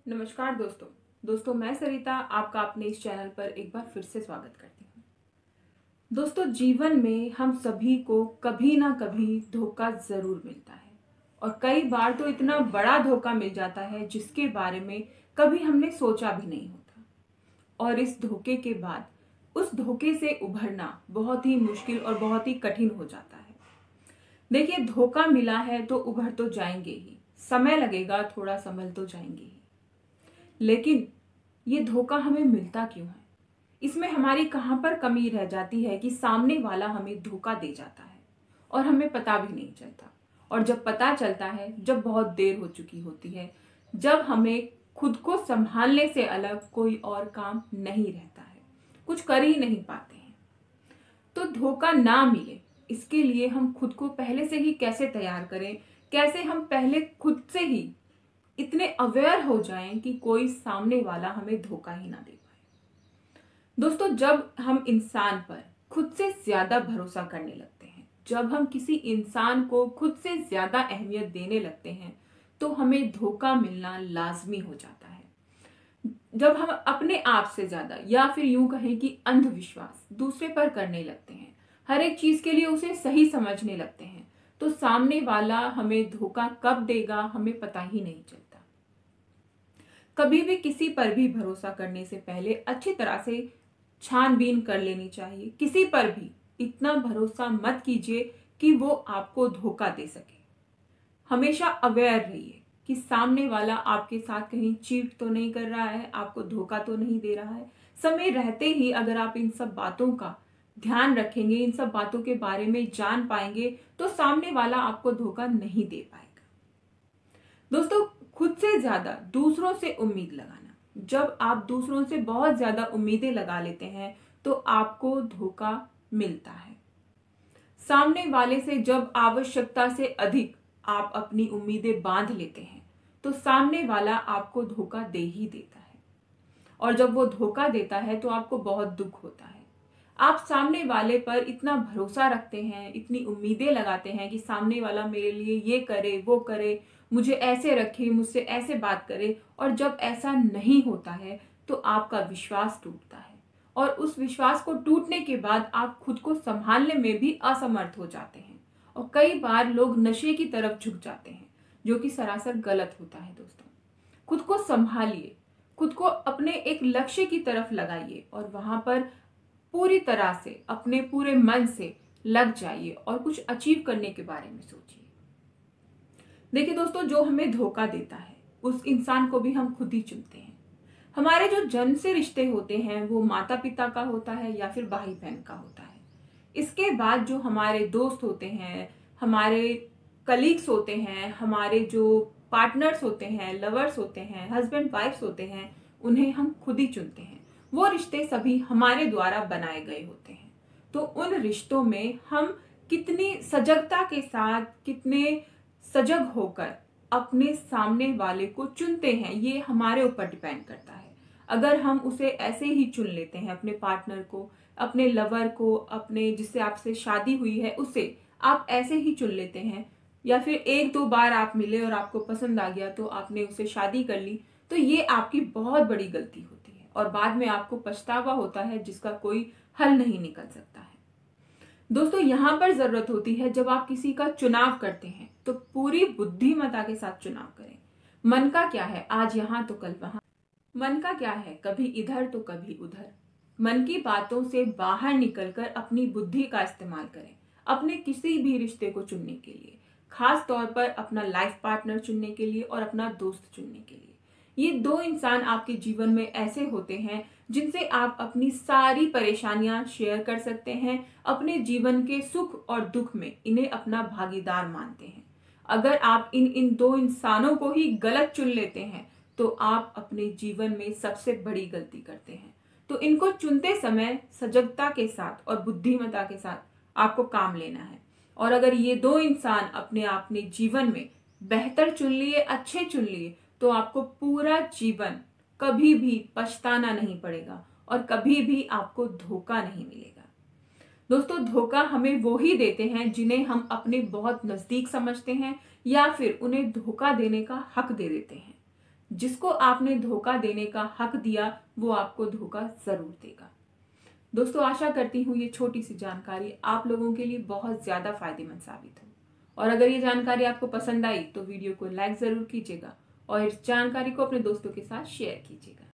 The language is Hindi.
नमस्कार दोस्तों मैं सरिता आपका अपने इस चैनल पर एक बार फिर से स्वागत करती हूँ। दोस्तों, जीवन में हम सभी को कभी ना कभी धोखा जरूर मिलता है और कई बार तो इतना बड़ा धोखा मिल जाता है जिसके बारे में कभी हमने सोचा भी नहीं होता। और इस धोखे के बाद उस धोखे से उभरना बहुत ही मुश्किल और बहुत ही कठिन हो जाता है। देखिए, धोखा मिला है तो उभर तो जाएंगे ही, समय लगेगा, थोड़ा संभल तो जाएंगे ही, लेकिन ये धोखा हमें मिलता क्यों है? इसमें हमारी कहां पर कमी रह जाती है कि सामने वाला हमें धोखा दे जाता है और हमें पता भी नहीं चलता। और जब पता चलता है, जब बहुत देर हो चुकी होती है, जब हमें खुद को संभालने से अलग कोई और काम नहीं रहता है, कुछ कर ही नहीं पाते हैं। तो धोखा ना मिले इसके लिए हम खुद को पहले से ही कैसे तैयार करें, कैसे हम पहले खुद से ही इतने अवेयर हो जाएं कि कोई सामने वाला हमें धोखा ही ना दे पाए। दोस्तों, जब हम इंसान पर खुद से ज्यादा भरोसा करने लगते हैं, जब हम किसी इंसान को खुद से ज्यादा अहमियत देने लगते हैं, तो हमें धोखा मिलना लाजमी हो जाता है। जब हम अपने आप से ज्यादा या फिर यूं कहें कि अंधविश्वास दूसरे पर करने लगते हैं, हर एक चीज के लिए उसे सही समझने लगते हैं, तो सामने वाला हमें धोखा कब देगा हमें पता ही नहीं चलता। कभी भी किसी पर भी भरोसा करने से पहले अच्छी तरह से छानबीन कर लेनी चाहिए। किसी पर भी इतना भरोसा मत कीजिए कि वो आपको धोखा दे सके। हमेशा अवेयर रहिए कि सामने वाला आपके साथ कहीं चीट तो नहीं कर रहा है, आपको धोखा तो नहीं दे रहा है। समय रहते ही अगर आप इन सब बातों का ध्यान रखेंगे, इन सब बातों के बारे में जान पाएंगे, तो सामने वाला आपको धोखा नहीं दे पाएगा। दोस्तों, खुद से ज्यादा दूसरों से उम्मीद लगाना। जब आप दूसरों से बहुत ज्यादा उम्मीदें लगा लेते हैं तो आपको धोखा मिलता है। सामने वाले से जब आवश्यकता से अधिक आप अपनी उम्मीदें बांध लेते हैं तो सामने वाला आपको धोखा दे ही देता है। और जब वो धोखा देता है तो आपको बहुत दुख होता है। आप सामने वाले पर इतना भरोसा रखते हैं, इतनी उम्मीदें लगाते हैं कि सामने वाला मेरे लिए ये करे, वो करे, मुझे ऐसे रखे, मुझसे ऐसे बात करे, और जब ऐसा नहीं होता है तो आपका विश्वास टूटता है। और उस विश्वास को टूटने के बाद आप खुद को संभालने में भी असमर्थ हो जाते हैं और कई बार लोग नशे की तरफ झुक जाते हैं, जो कि सरासर गलत होता है। दोस्तों, खुद को संभालिए, खुद को अपने एक लक्ष्य की तरफ लगाइए और वहां पर पूरी तरह से अपने पूरे मन से लग जाइए और कुछ अचीव करने के बारे में सोचिए। देखिए दोस्तों, जो हमें धोखा देता है उस इंसान को भी हम खुद ही चुनते हैं। हमारे जो जन्म से रिश्ते होते हैं वो माता पिता का होता है या फिर भाई बहन का होता है। इसके बाद जो हमारे दोस्त होते हैं, हमारे कलीग्स होते हैं, हमारे जो पार्टनर्स होते हैं, लवर्स होते हैं, हस्बैंड वाइफ्स होते हैं, उन्हें हम खुद ही चुनते हैं। वो रिश्ते सभी हमारे द्वारा बनाए गए होते हैं। तो उन रिश्तों में हम कितनी सजगता के साथ, कितने सजग होकर अपने सामने वाले को चुनते हैं, ये हमारे ऊपर डिपेंड करता है। अगर हम उसे ऐसे ही चुन लेते हैं, अपने पार्टनर को, अपने लवर को, अपने जिससे आपसे शादी हुई है उसे आप ऐसे ही चुन लेते हैं, या फिर एक दो बार आप मिले और आपको पसंद आ गया तो आपने उससे शादी कर ली, तो ये आपकी बहुत बड़ी गलती होती है और बाद में आपको पछतावा होता है जिसका कोई हल नहीं निकल सकता है। दोस्तों, यहाँ पर जरूरत होती है जब आप किसी का चुनाव करते हैं तो पूरी बुद्धिमत्ता के साथ चुनाव करें। मन का क्या है, आज यहाँ तो कल वहां। मन का क्या है, कभी इधर तो कभी उधर। मन की बातों से बाहर निकलकर अपनी बुद्धि का इस्तेमाल करें अपने किसी भी रिश्ते को चुनने के लिए, खास तौर पर अपना लाइफ पार्टनर चुनने के लिए और अपना दोस्त चुनने के लिए। ये दो इंसान आपके जीवन में ऐसे होते हैं जिनसे आप अपनी सारी परेशानियां शेयर कर सकते हैं, अपने जीवन के सुख और दुख में इन्हें अपना भागीदार मानते हैं। अगर आप इन दो इंसानों को ही गलत चुन लेते हैं तो आप अपने जीवन में सबसे बड़ी गलती करते हैं। तो इनको चुनते समय सजगता के साथ और बुद्धिमत्ता के साथ आपको काम लेना है। और अगर ये दो इंसान अपने जीवन में बेहतर चुन लिए, अच्छे चुन लिए, तो आपको पूरा जीवन कभी भी पछताना नहीं पड़ेगा और कभी भी आपको धोखा नहीं मिलेगा। दोस्तों, धोखा हमें वो ही देते हैं जिन्हें हम अपने बहुत नजदीक समझते हैं या फिर उन्हें धोखा देने का हक दे देते हैं। जिसको आपने धोखा देने का हक दिया वो आपको धोखा जरूर देगा। दोस्तों, आशा करती हूँ ये छोटी सी जानकारी आप लोगों के लिए बहुत ज्यादा फायदेमंद साबित हो। और अगर ये जानकारी आपको पसंद आई तो वीडियो को लाइक जरूर कीजिएगा और इस जानकारी को अपने दोस्तों के साथ शेयर कीजिएगा।